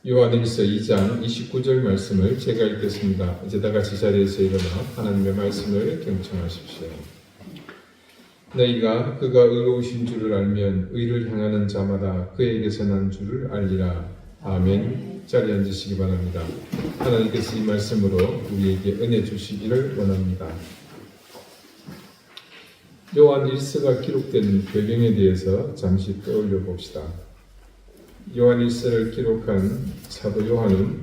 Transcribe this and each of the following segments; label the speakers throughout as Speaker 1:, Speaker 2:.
Speaker 1: 요한일서 2장 29절 말씀을 제가 읽겠습니다. 이제 다 같이 자리에서 일어나 하나님의 말씀을 경청하십시오. 너희가 그가 의로우신 줄을 알면 의를 향하는 자마다 그에게서 난 줄을 알리라. 아멘. 자리에 앉으시기 바랍니다. 하나님께서 이 말씀으로 우리에게 은혜 주시기를 원합니다. 요한일서가 기록된 배경에 대해서 잠시 떠올려 봅시다. 요한일서를 기록한 사도 요한은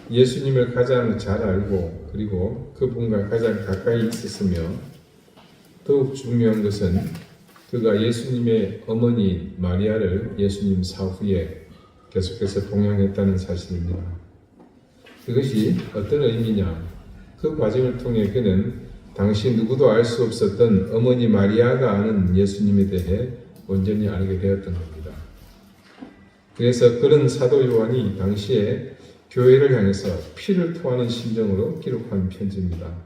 Speaker 1: 예수님을 가장 잘 알고 그리고 그분과 가장 가까이 있었으며 더욱 중요한 것은 그가 예수님의 어머니 마리아를 예수님 사후에 계속해서 동행했다는 사실입니다. 그것이 어떤 의미냐? 그 과정을 통해 그는 당시 누구도 알 수 없었던 어머니 마리아가 아는 예수님에 대해 온전히 알게 되었던 겁니다. 그래서 그런 사도 요한이 당시에 교회를 향해서 피를 토하는 심정으로 기록한 편지입니다.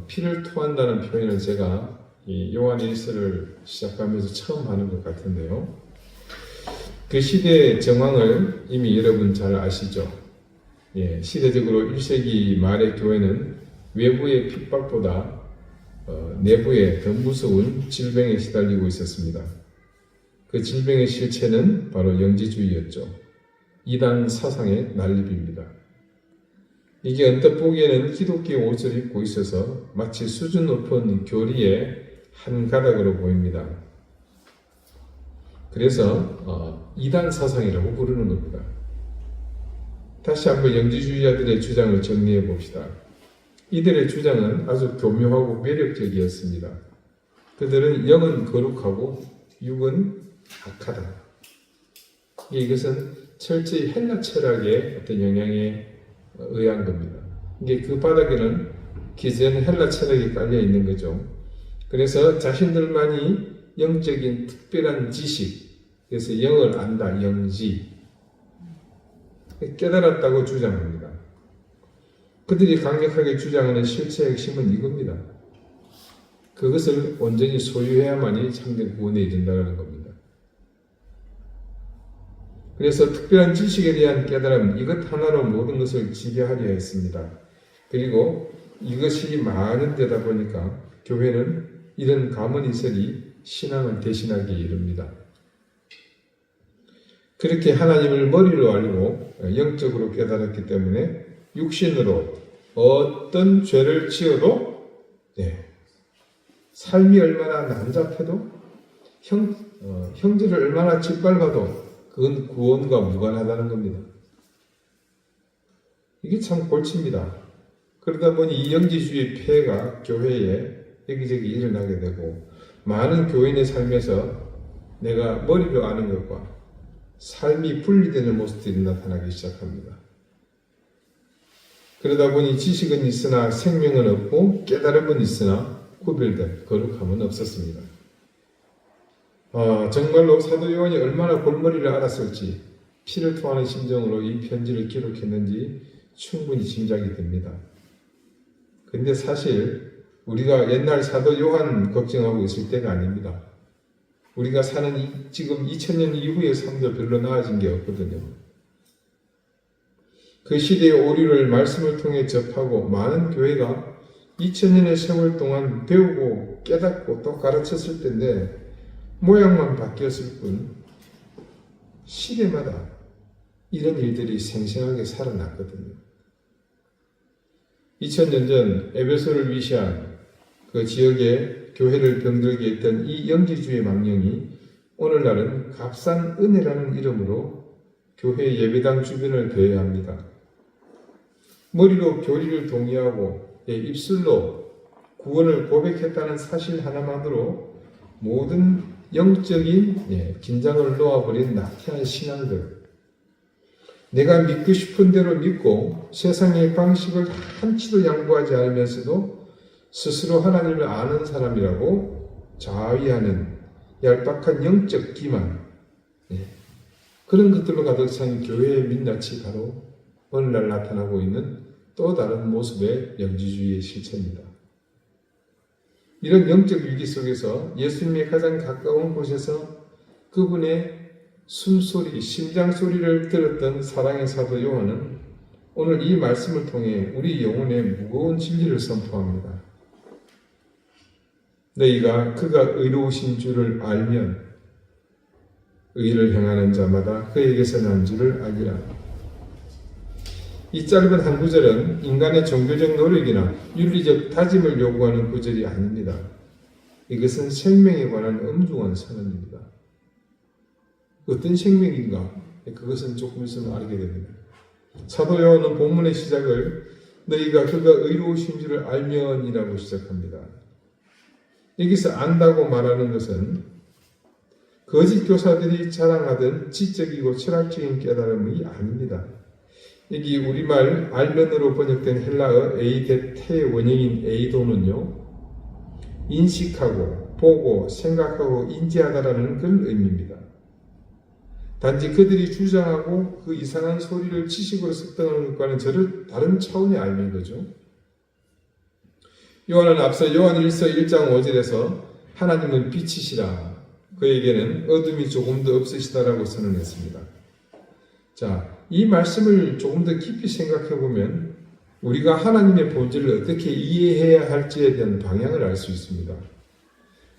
Speaker 1: 피를 토한다는 표현을 제가 이 요한일서를 시작하면서 처음 하는 것 같은데요. 그 시대의 정황을 이미 여러분 잘 아시죠? 시대적으로 1세기 말의 교회는 외부의 핍박보다 내부의 더 무서운 질병에 시달리고 있었습니다. 그 질병의 실체는 바로 영지주의였죠. 이단 사상의 난립입니다. 이게 언뜻 보기에는 기독교 옷을 입고 있어서 마치 수준 높은 교리의 한 가닥으로 보입니다. 그래서 이단 사상이라고 부르는 겁니다. 다시 한번 영지주의자들의 주장을 정리해 봅시다. 이들의 주장은 아주 교묘하고 매력적이었습니다. 그들은 영은 거룩하고 육은 악하다. 이것은 철저히 헬라 철학의 어떤 영향에 의한 겁니다. 이게 그 바닥에는 기존 헬라 철학이 깔려 있는 거죠. 그래서 자신들만이 영적인 특별한 지식, 그래서 영을 안다, 영지, 깨달았다고 주장합니다. 그들이 강력하게 주장하는 실체의 핵심은 이겁니다. 그것을 온전히 소유해야만이 참된 구원에 이른다는 겁니다. 그래서 특별한 지식에 대한 깨달음, 이것 하나로 모든 것을 지배하려 했습니다. 그리고 이것이 많은 데다 보니까 교회는 이런 가문이설이 신앙을 대신하기에 이릅니다. 그렇게 하나님을 머리로 알고 영적으로 깨달았기 때문에 육신으로 어떤 죄를 지어도 삶이 얼마나 난잡해도 형제를 얼마나 짓밟아도 그건 구원과 무관하다는 겁니다. 이게 참 골치입니다. 그러다 보니 이 영지주의 폐해가 교회에 여기저기 일어나게 되고 많은 교인의 삶에서 내가 머리로 아는 것과 삶이 분리되는 모습들이 나타나기 시작합니다. 그러다 보니 지식은 있으나 생명은 없고 깨달음은 있으나 구별된 거룩함은 없었습니다. 정말로 사도 요한이 얼마나 골머리를 앓았을지 피를 토하는 심정으로 이 편지를 기록했는지 충분히 짐작이 됩니다. 근데 사실 우리가 옛날 사도 요한 걱정하고 있을 때가 아닙니다. 우리가 사는 지금 2000년 이후의 삶도 별로 나아진 게 없거든요. 그 시대의 오류를 말씀을 통해 접하고 많은 교회가 2000년의 세월 동안 배우고 깨닫고 또 가르쳤을 텐데 모양만 바뀌었을 뿐 시대마다 이런 일들이 생생하게 살아났거든요. 2000년 전 에베소를 위시한 그 지역에 교회를 병들게 했던 이 영지주의 망령이 오늘날은 값싼 은혜라는 이름으로 교회 예배당 주변을 배회합니다. 머리로 교리를 동의하고 입술로 구원을 고백했다는 사실 하나만으로 모든 영적인 긴장을 놓아버린 나태한 신앙들, 내가 믿고 싶은 대로 믿고 세상의 방식을 한치도 양보하지 않으면서도 스스로 하나님을 아는 사람이라고 자위하는 얄팍한 영적 기만, 그런 것들로 가득 찬 교회의 민낯이 바로 오늘날 나타나고 있는 또 다른 모습의 영지주의의 실체입니다. 이런 영적 위기 속에서 예수님의 가장 가까운 곳에서 그분의 숨소리, 심장 소리를 들었던 사랑의 사도 요한은 오늘 이 말씀을 통해 우리 영혼에 무거운 진리를 선포합니다. 너희가 그가 의로우신 줄을 알면 의를 행하는 자마다 그에게서 난 줄을 알리라. 이 짧은 한 구절은 인간의 종교적 노력이나 윤리적 다짐을 요구하는 구절이 아닙니다. 이것은 생명에 관한 엄중한 선언입니다. 어떤 생명인가? 그것은 조금 있으면 알게 됩니다. 사도 요한은 본문의 시작을 너희가 그가 의로우신 줄을 알면이라고 시작합니다. 여기서 안다고 말하는 것은 거짓 교사들이 자랑하던 지적이고 철학적인 깨달음이 아닙니다. 여기 우리말 알면으로 번역된 헬라어 에이데테의 원형인 에이도는요, 인식하고 보고 생각하고 인지하다라는 그런 의미입니다. 단지 그들이 주장하고 그 이상한 소리를 지식으로 습득하는 것과는 다른 차원의 알미인 거죠. 요한은 앞서 요한 1서 1장 5절에서 하나님은 빛이시라, 그에게는 어둠이 조금 더 없으시다라고 선언했습니다. 자, 이 말씀을 조금 더 깊이 생각해 보면 우리가 하나님의 본질을 어떻게 이해해야 할지에 대한 방향을 알 수 있습니다.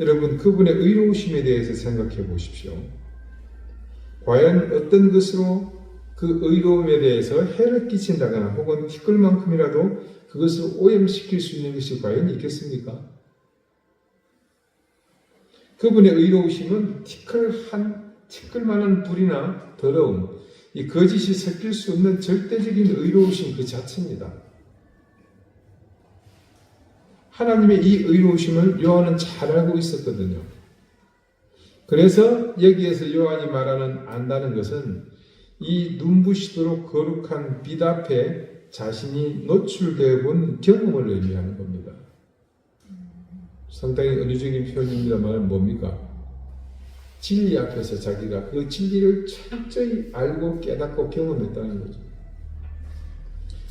Speaker 1: 여러분, 그분의 의로우심에 대해서 생각해 보십시오. 과연 어떤 것으로 그 의로움에 대해서 해를 끼친다거나 혹은 티끌만큼이라도 그것을 오염시킬 수 있는 것이 과연 있겠습니까? 그분의 의로우심은 티끌만한 불이나 더러움, 이 거짓이 섞일 수 없는 절대적인 의로우심 그 자체입니다. 하나님의 이 의로우심을 요한은 잘 알고 있었거든요. 그래서 여기에서 요한이 말하는 안다는 것은 이 눈부시도록 거룩한 빛 앞에 자신이 노출되어 본 경험을 의미하는 겁니다. 상당히 은유적인 표현입니다만 뭡니까? 진리 앞에서 자기가 그 진리를 철저히 알고 깨닫고 경험했다는 거죠.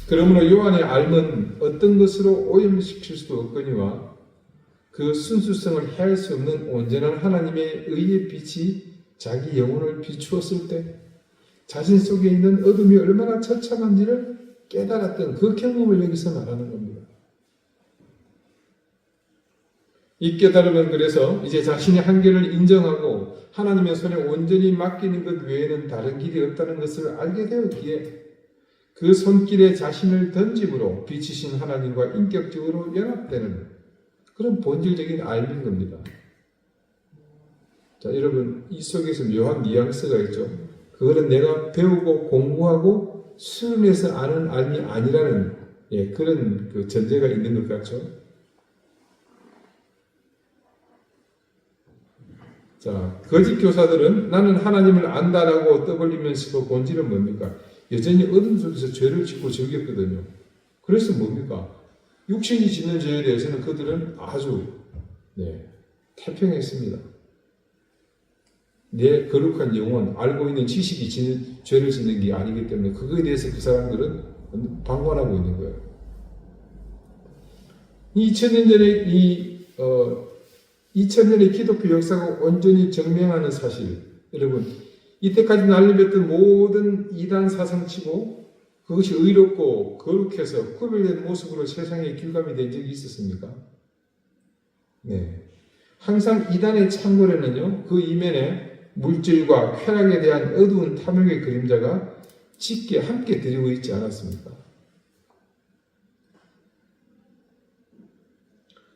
Speaker 1: 그러므로 요한의 알은 어떤 것으로 오염시킬 수도 없거니와 그 순수성을 해할 수 없는 온전한 하나님의 의의 빛이 자기 영혼을 비추었을 때 자신 속에 있는 어둠이 얼마나 처참한지를 깨달았던 그 경험을 여기서 말하는 겁니다. 이 깨달음은 그래서 이제 자신의 한계를 인정하고 하나님의 손에 온전히 맡기는 것 외에는 다른 길이 없다는 것을 알게 되었기에 그 손길에 자신을 던짐으로 빛이신 하나님과 인격적으로 연합되는 그런 본질적인 알인 겁니다. 자, 여러분, 이 속에서 묘한 뉘앙스가 있죠. 그거는 내가 배우고 공부하고 수련해서 아는 알이 아니라는 그런 그 전제가 있는 것 같죠. 자, 거짓 교사들은 나는 하나님을 안다라고 떠벌리면서도 본질은 뭡니까? 여전히 어둠 속에서 죄를 짓고 즐겼거든요. 그래서 뭡니까? 육신이 짓는 죄에 대해서는 그들은 아주 태평했습니다. 내 거룩한 영혼, 알고 있는 지식이 죄를 짓는 게 아니기 때문에 그거에 대해서 그 사람들은 방관하고 있는 거예요. 2000년 전에 2000년의 기독교 역사가 온전히 증명하는 사실, 여러분, 이때까지 난립했던 모든 이단 사상치고 그것이 의롭고 거룩해서 구별된 모습으로 세상에 길감이 된 적이 있었습니까? 네. 항상 이단의 창궐에는요, 그 이면에 물질과 쾌락에 대한 어두운 탐욕의 그림자가 짙게 함께 드리고 있지 않았습니까?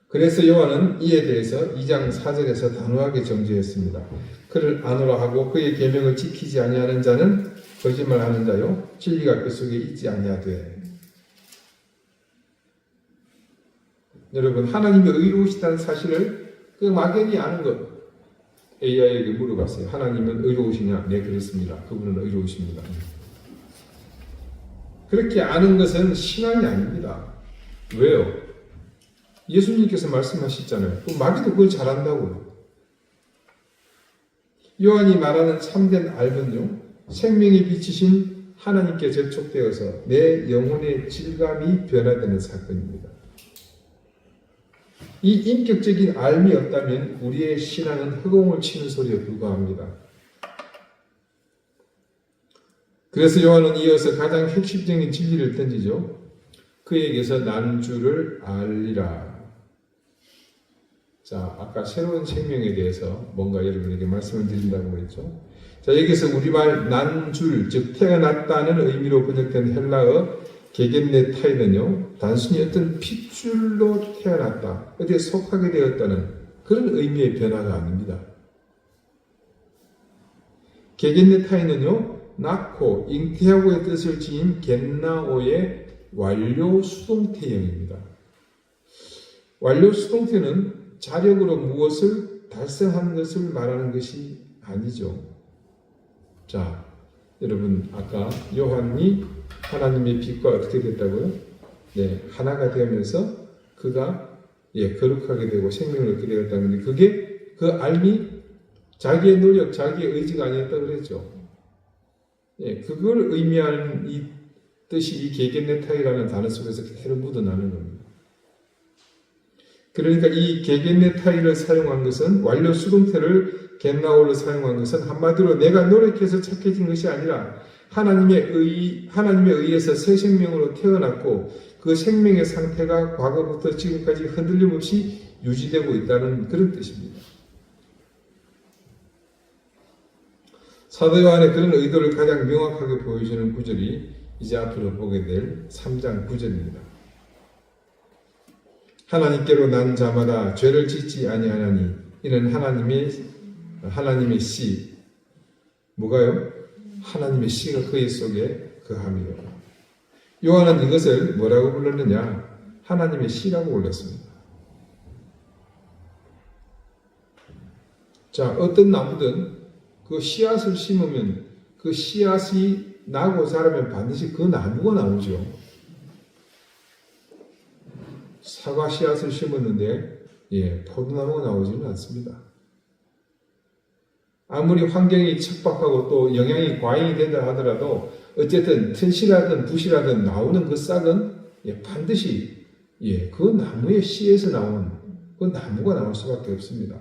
Speaker 1: 그래서 요한은 이에 대해서 2장 4절에서 단호하게 정죄했습니다. 그를 안오라 하고 그의 계명을 지키지 아니하는 자는 거짓말하는 자요 진리가 그 속에 있지 아니하되. 여러분, 하나님이 의로우시다는 사실을 그 막연히 아는 것. AI에게 물어봤어요. 하나님은 의로우시냐? 네, 그렇습니다. 그분은 의로우십니다. 그렇게 아는 것은 신앙이 아닙니다. 왜요? 예수님께서 말씀하셨잖아요. 또 마귀도 그걸 잘한다고요. 요한이 말하는 참된 알은요, 생명이 비치신 하나님께 접촉되어서 내 영혼의 질감이 변화되는 사건입니다. 이 인격적인 알미 없다면 우리의 신앙은 허공을 치는 소리에 불과합니다. 그래서 요한은 이어서 가장 핵심적인 진리를 던지죠. 그에게서 난 줄을 알리라. 자, 아까 새로운 생명에 대해서 뭔가 여러분에게 말씀을 드린다고 했죠. 자, 여기서 우리말 난 줄, 즉 태어났다는 의미로 번역된 헬라어 게겐네타이는요, 단순히 어떤 핏줄로 태어났다, 어디에 속하게 되었다는 그런 의미의 변화가 아닙니다. 게겐네타이는요, 낳고 잉태하고의 뜻을 지닌 겐나오의 완료 수동태형입니다. 완료 수동태는 자력으로 무엇을 달성한 것을 말하는 것이 아니죠. 자, 여러분 아까 요한이 하나님의 빛과 어떻게 됐다고요? 네, 하나가 되면서 그가 거룩하게 되고 생명을 얻게 되었다는데 그게 그 알미 자기의 노력, 자기의 의지가 아니었다고 그랬죠. 그걸 의미하는 이 뜻이 이 게겐네타이라는 단어 속에서 그대로 묻어나는 겁니다. 그러니까 이 게겐네타이를 사용한 것은 완료 수동태를 겐나오로 사용한 것은 한마디로 내가 노력해서 착해진 것이 아니라 하나님에 의해서 새 생명으로 태어났고 그 생명의 상태가 과거부터 지금까지 흔들림 없이 유지되고 있다는 그런 뜻입니다. 사도 요한의 그런 의도를 가장 명확하게 보여주는 구절이 이제 앞으로 보게 될 3장 9절입니다. 하나님께로 난 자마다 죄를 짓지 아니하나니 이는 하나님의 씨 뭐가요? 하나님의 씨가 그의 속에 거함이요. 요한은 이것을 뭐라고 불렀느냐? 하나님의 씨라고 불렀습니다. 자, 어떤 나무든 그 씨앗을 심으면 그 씨앗이 나고 자라면 반드시 그 나무가 나오죠. 사과 씨앗을 심었는데 포도나무가 나오지는 않습니다. 아무리 환경이 척박하고 또 영양이 과잉이 된다 하더라도 어쨌든 튼실하든 부실하든 나오는 그 싹은 반드시 그 나무의 씨에서 나온 그 나무가 나올 수밖에 없습니다.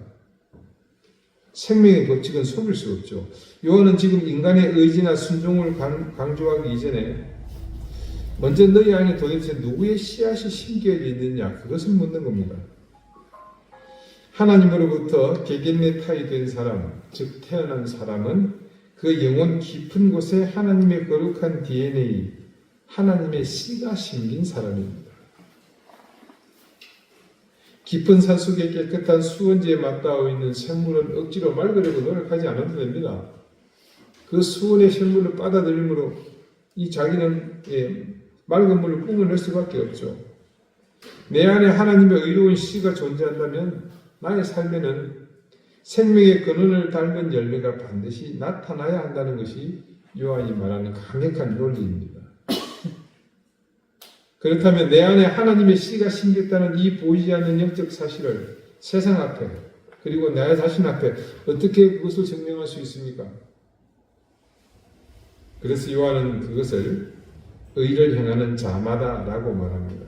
Speaker 1: 생명의 법칙은 속일 수 없죠. 요한은 지금 인간의 의지나 순종을 강조하기 이전에 먼저 너희 안에 도대체 누구의 씨앗이 심겨져 있느냐 그것을 묻는 겁니다. 하나님으로부터 게겐네타이 된 사람, 즉 태어난 사람은 그 영혼 깊은 곳에 하나님의 거룩한 DNA, 하나님의 씨가 심긴 사람입니다. 깊은 산속에 깨끗한 수원지에 맞닿아 있는 생물은 억지로 맑으려고 노력하지 않아도 됩니다. 그 수원의 생물을 빨아들임으로 이 자기는 맑은 물을 뿜어낼 수밖에 없죠. 내 안에 하나님의 의로운 씨가 존재한다면 나의 삶에는 생명의 근원을 닮은 열매가 반드시 나타나야 한다는 것이 요한이 말하는 강력한 논리입니다. 그렇다면 내 안에 하나님의 씨가 심겼다는 이 보이지 않는 영적 사실을 세상 앞에 그리고 나 자신 앞에 어떻게 그것을 증명할 수 있습니까? 그래서 요한은 그것을 의를 행하는 자마다라고 말합니다.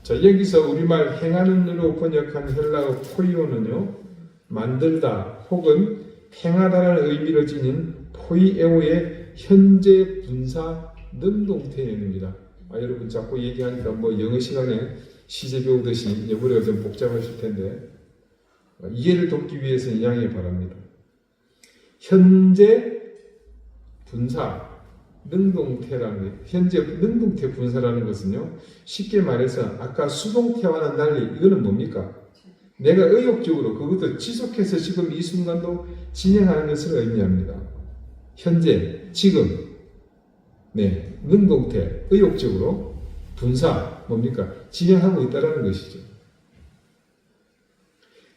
Speaker 1: 자, 여기서 우리말 행하는으로 번역한 헬라어 포이오는요, 만들다 혹은 행하다라는 의미를 지닌 포이에오의 현재 분사 능동태형입니다. 여러분 자꾸 얘기하니까 영어 시간에 시제 배우듯이 머리가 좀 복잡하실 텐데 이해를 돕기 위해서는 양해 바랍니다. 현재 분사 능동태라는 게 현재 능동태 분사라는 것은요, 쉽게 말해서 아까 수동태와는 달리 이거는 뭡니까? 내가 의욕적으로 그것도 지속해서 지금 이 순간도 진행하는 것을 의미합니다. 현재, 지금, 능동태, 의욕적으로 분사, 뭡니까? 진행하고 있다는 것이죠.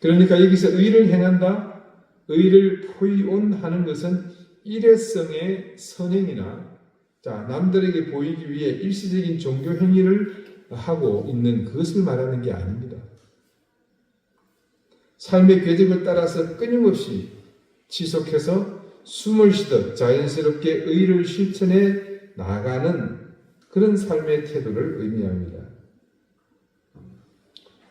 Speaker 1: 그러니까 여기서 의를 행한다, 의를 포이온하는 것은 일회성의 선행이나 남들에게 보이기 위해 일시적인 종교 행위를 하고 있는 그것을 말하는 게 아닙니다. 삶의 궤적을 따라서 끊임없이 지속해서 숨을 쉬듯 자연스럽게 의를 실천해 나가는 그런 삶의 태도를 의미합니다.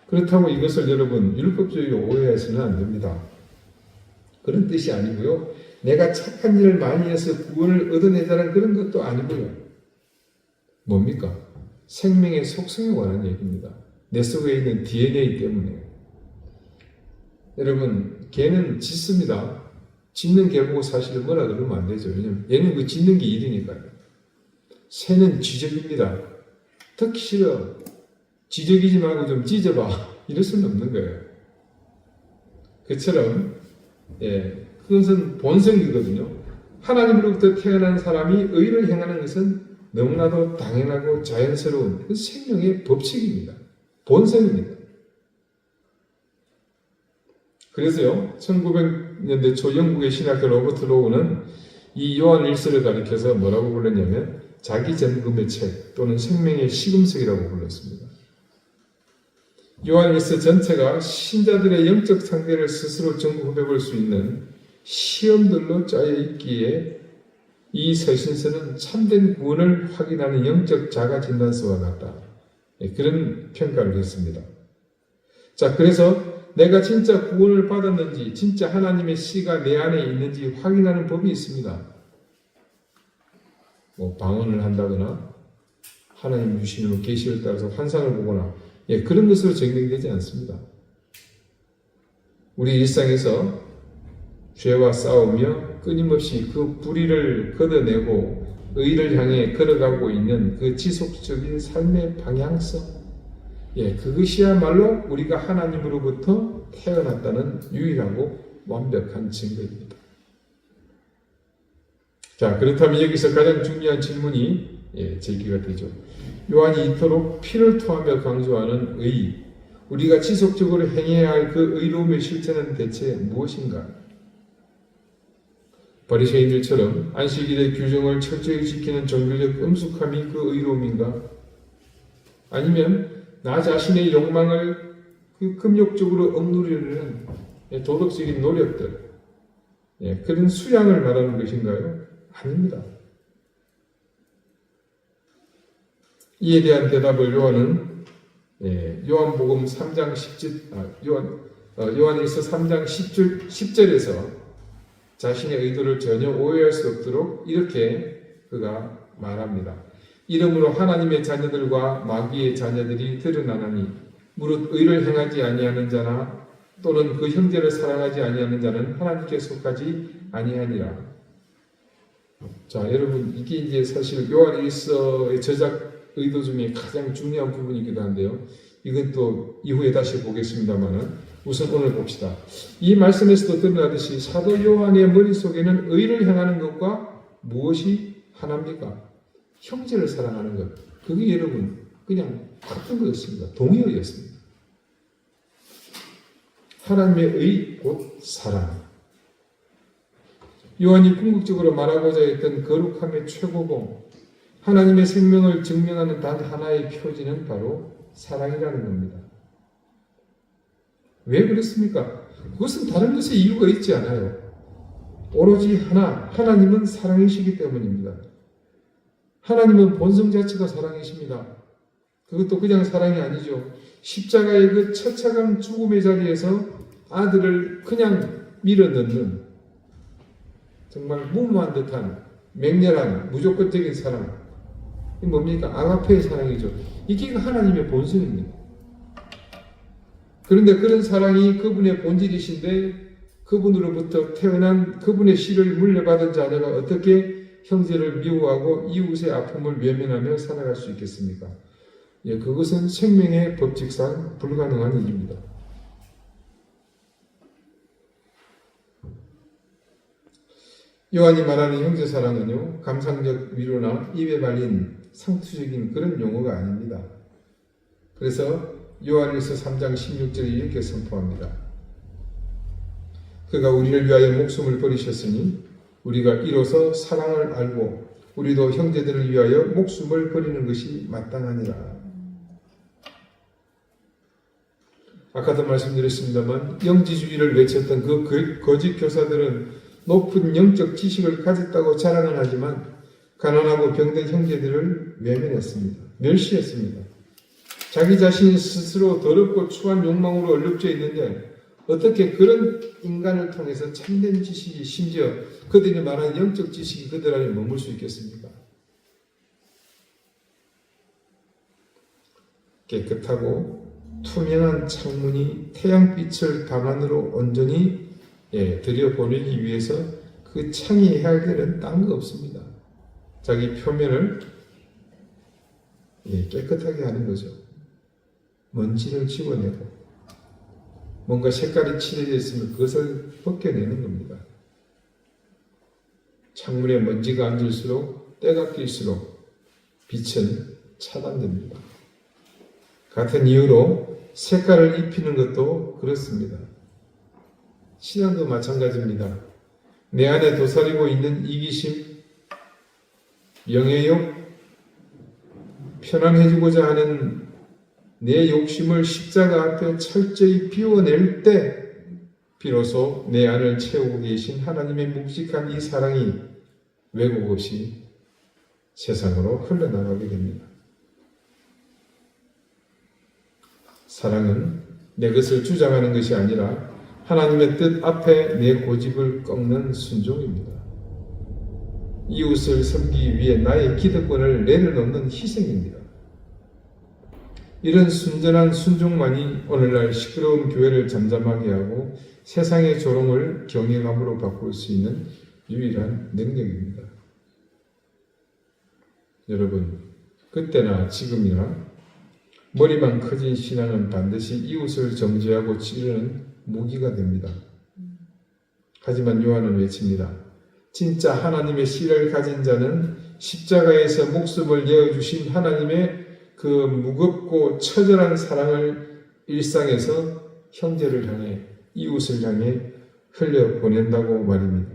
Speaker 1: 그렇다고 이것을 여러분 율법주의로 오해해서는 안 됩니다. 그런 뜻이 아니고요. 내가 착한 일을 많이 해서 구원을 얻어내자는 그런 것도 아니고요. 뭡니까? 생명의 속성에 관한 얘기입니다. 내 속에 있는 DNA 때문에. 여러분, 개는 짖습니다. 짖는 개 보고 사실 뭐라 그러면 안 되죠. 왜냐면 얘는 그 짖는 게 일이니까요. 새는 쥐적입니다. 듣기 싫어. 쥐적이지 말고 좀 짖어봐. 이럴 수는 없는 거예요. 그처럼 그것은 본성이거든요. 하나님으로부터 태어난 사람이 의를 행하는 것은 너무나도 당연하고 자연스러운 그 생명의 법칙입니다. 본성입니다. 그래서요, 1900년대 초 영국의 신학자 로버트 로우는 이 요한 1서를 가리켜서 뭐라고 불렀냐면 자기 점검의 책 또는 생명의 시금석이라고 불렀습니다. 요한 1서 전체가 신자들의 영적 상태를 스스로 점검해 볼 수 있는 시험들로 짜여 있기에 이 서신서는 참된 구원을 확인하는 영적 자가진단서와 같다. 그런 평가를 했습니다. 자, 그래서 내가 진짜 구원을 받았는지, 진짜 하나님의 씨가 내 안에 있는지 확인하는 법이 있습니다. 방언을 한다거나 하나님 주시는 계시를 따라서 환상을 보거나 그런 것으로 증명되지 않습니다. 우리 일상에서 죄와 싸우며 끊임없이 그 불의를 걷어내고 의를 향해 걸어가고 있는 그 지속적인 삶의 방향성, 그것이야말로 우리가 하나님으로부터 태어났다는 유일하고 완벽한 증거입니다. 자, 그렇다면 여기서 가장 중요한 질문이 제기가 되죠. 요한이 이토록 피를 토하며 강조하는 의, 우리가 지속적으로 행해야 할 그 의로움의 실천은 대체 무엇인가? 바리새인들처럼 안식일의 규정을 철저히 지키는 종교적 엄숙함이 그 의로움인가? 아니면 나 자신의 욕망을 금욕적으로 억누르려는 도덕적인 노력들, 그런 수양을 말하는 것인가요? 아닙니다. 이에 대한 대답을 요한은 요한복음 3장 10절, 요한일서 3장 10절에서 자신의 의도를 전혀 오해할 수 없도록 이렇게 그가 말합니다. 이름으로 하나님의 자녀들과 마귀의 자녀들이 드러나나니 무릇 의를 행하지 아니하는 자나 또는 그 형제를 사랑하지 아니하는 자는 하나님께 속하지 아니하니라. 자, 여러분, 이게 이제 사실 요한일서의 저작 의도 중에 가장 중요한 부분이기도 한데요. 이건 또 이후에 다시 보겠습니다만은 우선 오늘 봅시다. 이 말씀에서도 드러나듯이 사도 요한의 머릿속에는 의를 행하는 것과 무엇이 하나입니까? 형제를 사랑하는 것. 그게 여러분 그냥 같은 거였습니다. 동의어였습니다. 하나님의 의 곧 사랑. 요한이 궁극적으로 말하고자 했던 거룩함의 최고봉, 하나님의 생명을 증명하는 단 하나의 표지는 바로 사랑이라는 겁니다. 왜 그렇습니까? 그것은 다른 것에 이유가 있지 않아요. 오로지 하나님은 사랑이시기 때문입니다. 하나님은 본성 자체가 사랑이십니다. 그것도 그냥 사랑이 아니죠. 십자가의 그 처참한 죽음의 자리에서 아들을 그냥 밀어넣는 정말 무모한 듯한 맹렬한 무조건적인 사랑. 이게 뭡니까? 아가페의 사랑이죠. 이게 하나님의 본성입니다. 그런데 그런 사랑이 그분의 본질이신데 그분으로부터 태어난 그분의 씨를 물려받은 자녀가 어떻게 형제를 미워하고 이웃의 아픔을 외면하며 살아갈 수 있겠습니까? 그것은 생명의 법칙상 불가능한 일입니다. 요한이 말하는 형제사랑은요, 감상적 위로나 입에 발린 상투적인 그런 용어가 아닙니다. 그래서 요한일서 3장 16절에 이렇게 선포합니다. 그가 우리를 위하여 목숨을 버리셨으니 우리가 이로써 사랑을 알고 우리도 형제들을 위하여 목숨을 버리는 것이 마땅하니라. 아까도 말씀드렸습니다만 영지주의를 외쳤던 그 거짓 교사들은 높은 영적 지식을 가졌다고 자랑을 하지만 가난하고 병든 형제들을 외면했습니다. 멸시했습니다. 자기 자신이 스스로 더럽고 추한 욕망으로 얼룩져 있는데 어떻게 그런 인간을 통해서 참된 지식이, 심지어 그들이 말하는 영적 지식이 그들 안에 머물 수 있겠습니까? 깨끗하고 투명한 창문이 태양빛을 방안으로 온전히 들여보내기 위해서 그 창이 해야 할 일은 딴 거 없습니다. 자기 표면을 깨끗하게 하는 거죠. 먼지를 집어내고 뭔가 색깔이 칠해져 있으면 그것을 벗겨내는 겁니다. 창문에 먼지가 앉을수록 때가 낄수록 빛은 차단됩니다. 같은 이유로 색깔을 입히는 것도 그렇습니다. 신앙도 마찬가지입니다. 내 안에 도사리고 있는 이기심, 명예욕, 편안해지고자 하는 내 욕심을 십자가 앞에 철저히 비워낼 때 비로소 내 안을 채우고 계신 하나님의 묵직한 이 사랑이 왜곡 없이 세상으로 흘러나가게 됩니다. 사랑은 내 것을 주장하는 것이 아니라 하나님의 뜻 앞에 내 고집을 꺾는 순종입니다. 이웃을 섬기기 위해 나의 기득권을 내려놓는 희생입니다. 이런 순전한 순종만이 오늘날 시끄러운 교회를 잠잠하게 하고 세상의 조롱을 경외감으로 바꿀 수 있는 유일한 능력입니다. 여러분, 그때나 지금이나 머리만 커진 신앙은 반드시 이웃을 정죄하고 찌르는 무기가 됩니다. 하지만 요한은 외칩니다. 진짜 하나님의 씨를 가진 자는 십자가에서 목숨을 내어주신 하나님의 그 무겁고 처절한 사랑을 일상에서 형제를 향해, 이웃을 향해 흘려보낸다고 말입니다.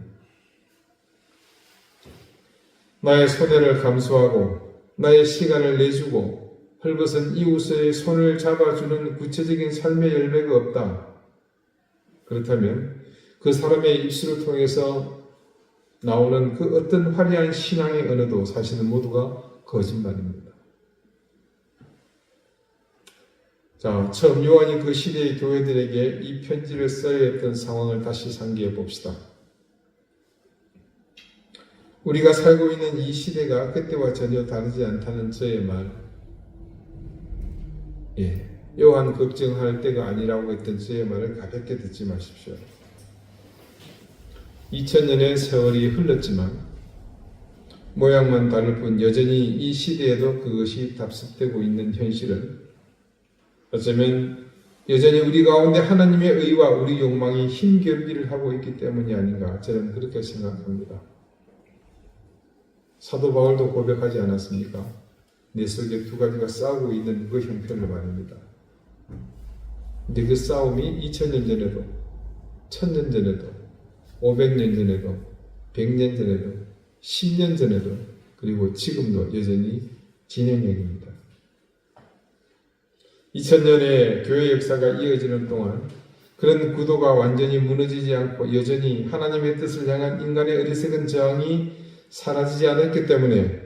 Speaker 1: 나의 손해를 감수하고 나의 시간을 내주고 헐벗은 이웃의 손을 잡아주는 구체적인 삶의 열매가 없다. 그렇다면 그 사람의 입술을 통해서 나오는 그 어떤 화려한 신앙의 언어도 사실은 모두가 거짓말입니다. 자, 처음 요한이 그 시대의 교회들에게 이 편지를 써야 했던 상황을 다시 상기해 봅시다. 우리가 살고 있는 이 시대가 그때와 전혀 다르지 않다는 저의 말, 요한 걱정할 때가 아니라고 했던 저의 말을 가볍게 듣지 마십시오. 2000년의 세월이 흘렀지만 모양만 다를 뿐 여전히 이 시대에도 그것이 답습되고 있는 현실은 어쩌면 여전히 우리 가운데 하나님의 의와 우리 욕망이 힘결비를 하고 있기 때문이 아닌가, 저는 그렇게 생각합니다. 사도 바울도 고백하지 않았습니까? 내 속에 두 가지가 싸우고 있는 그 형편을 말입니다. 근데 그 싸움이 2000년 전에도, 1000년 전에도, 500년 전에도, 100년 전에도, 10년 전에도, 그리고 지금도 여전히 진행형입니다. 2000년의 교회 역사가 이어지는 동안 그런 구도가 완전히 무너지지 않고 여전히 하나님의 뜻을 향한 인간의 어리석은 저항이 사라지지 않았기 때문에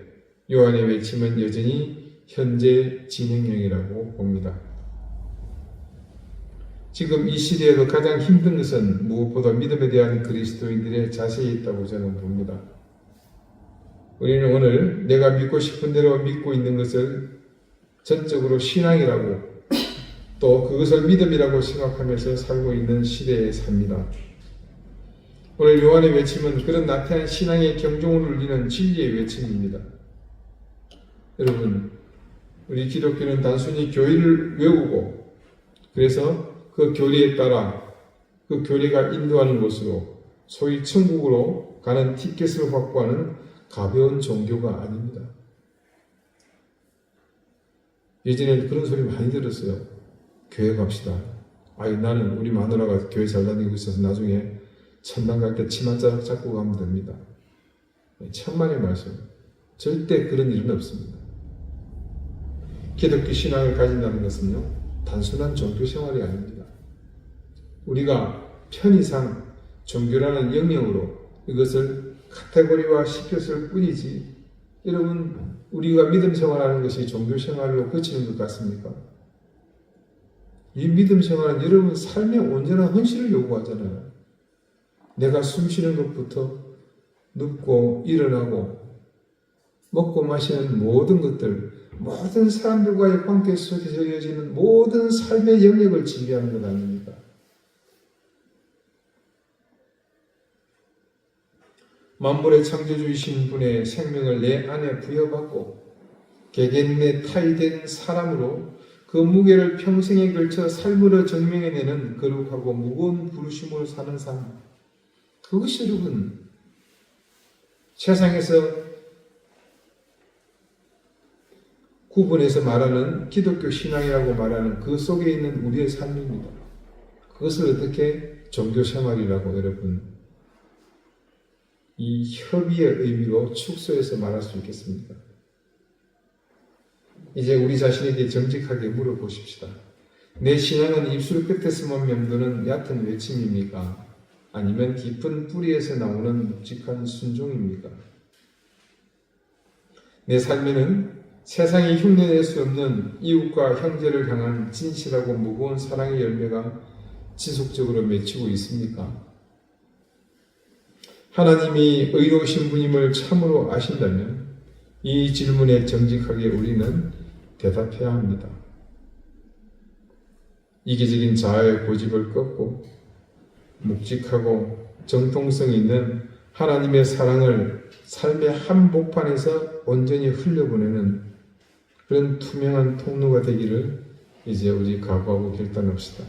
Speaker 1: 요한의 외침은 여전히 현재 진행형이라고 봅니다. 지금 이 시대에도 가장 힘든 것은 무엇보다 믿음에 대한 그리스도인들의 자세에 있다고 저는 봅니다. 우리는 오늘 내가 믿고 싶은 대로 믿고 있는 것을 전적으로 신앙이라고 또 그것을 믿음이라고 생각하면서 살고 있는 시대에 삽니다. 오늘 요한의 외침은 그런 나태한 신앙의 경종을 울리는 진리의 외침입니다. 여러분, 우리 기독교는 단순히 교리를 외우고 그래서 그 교리에 따라 그 교리가 인도하는 곳으로 소위 천국으로 가는 티켓을 확보하는 가벼운 종교가 아닙니다. 예전에는 그런 소리 많이 들었어요. 교회 갑시다. 아이, 나는 우리 마누라가 교회 잘 다니고 있어서 나중에 천당 갈 때 치마 자락 잡고 가면 됩니다. 천만의 말씀. 절대 그런 일은 없습니다. 기독교 신앙을 가진다는 것은요, 단순한 종교 생활이 아닙니다. 우리가 편의상 종교라는 영역으로 이것을 카테고리화 시켰을 뿐이지, 여러분, 우리가 믿음 생활하는 것이 종교 생활로 그치는 것 같습니까? 이 믿음 생활은 여러분 삶의 온전한 헌신을 요구하잖아요. 내가 숨 쉬는 것부터 눕고 일어나고 먹고 마시는 모든 것들, 모든 사람들과의 관계 속에서 이어지는 모든 삶의 영역을 지배하는 것 아닙니까? 만물의 창조주이신 분의 생명을 내 안에 부여받고 개개인의 타이된 사람으로 그 무게를 평생에 걸쳐 삶으로 증명해내는 거룩하고 무거운 부르심으로 사는 삶, 그것이 여러분 세상에서 구분해서 말하는 기독교 신앙이라고 말하는 그 속에 있는 우리의 삶입니다. 그것을 어떻게 종교생활이라고 여러분 이 협의의 의미로 축소해서 말할 수 있겠습니까? 이제 우리 자신에게 정직하게 물어보십시다. 내 신앙은 입술 끝에서만 맴도는 얕은 외침입니까? 아니면 깊은 뿌리에서 나오는 묵직한 순종입니까? 내 삶에는 세상이 흉내낼 수 없는 이웃과 형제를 향한 진실하고 무거운 사랑의 열매가 지속적으로 맺히고 있습니까? 하나님이 의로우신 분임을 참으로 아신다면 이 질문에 정직하게 우리는 대답해야 합니다. 이기적인 자아의 고집을 꺾고 묵직하고 정통성 있는 하나님의 사랑을 삶의 한복판에서 온전히 흘려보내는 그런 투명한 통로가 되기를 이제 우리 각오하고 결단합시다.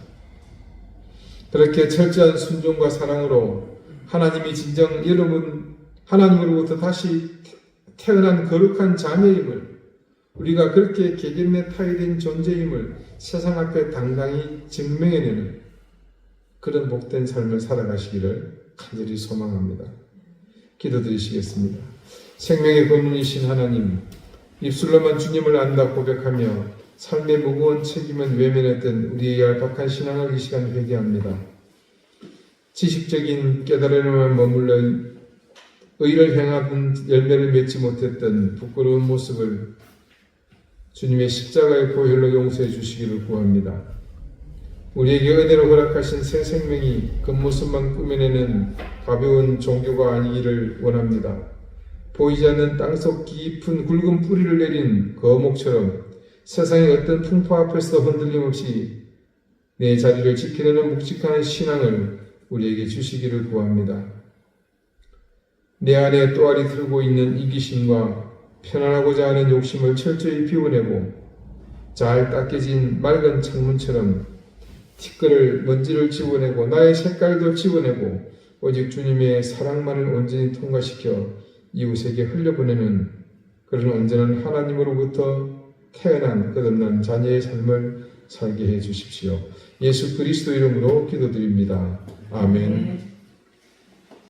Speaker 1: 그렇게 철저한 순종과 사랑으로 하나님이 진정 여러분 하나님으로부터 다시 태어난 거룩한 자녀임을, 우리가 그렇게 개개인의 타이된 존재임을 세상 앞에 당당히 증명해내는 그런 복된 삶을 살아가시기를 간절히 소망합니다. 기도드리시겠습니다. 생명의 근원이신 하나님, 입술로만 주님을 안다 고백하며 삶의 무거운 책임은 외면했던 우리의 얄팍한 신앙을 이 시간 회개합니다. 지식적인 깨달음에만 머물러 의를 행하던 열매를 맺지 못했던 부끄러운 모습을 주님의 십자가의 보혈로 용서해 주시기를 구합니다. 우리에게 은혜로 허락하신 새 생명이 겉모습만 꾸며내는 가벼운 종교가 아니기를 원합니다. 보이지 않는 땅속 깊은 굵은 뿌리를 내린 거목처럼 세상의 어떤 풍파 앞에서 흔들림 없이 내 자리를 지키려는 묵직한 신앙을 우리에게 주시기를 구합니다. 내 안에 또아리 들고 있는 이기심과 편안하고자 하는 욕심을 철저히 비워내고 잘 닦여진 맑은 창문처럼 티끌을 먼지를 지워내고 나의 색깔도 지워내고 오직 주님의 사랑만을 온전히 통과시켜 이웃에게 흘려보내는 그런 온전한 하나님으로부터 태어난 끝없는 자녀의 삶을 살게 해 주십시오. 예수 그리스도 이름으로 기도드립니다. 아멘.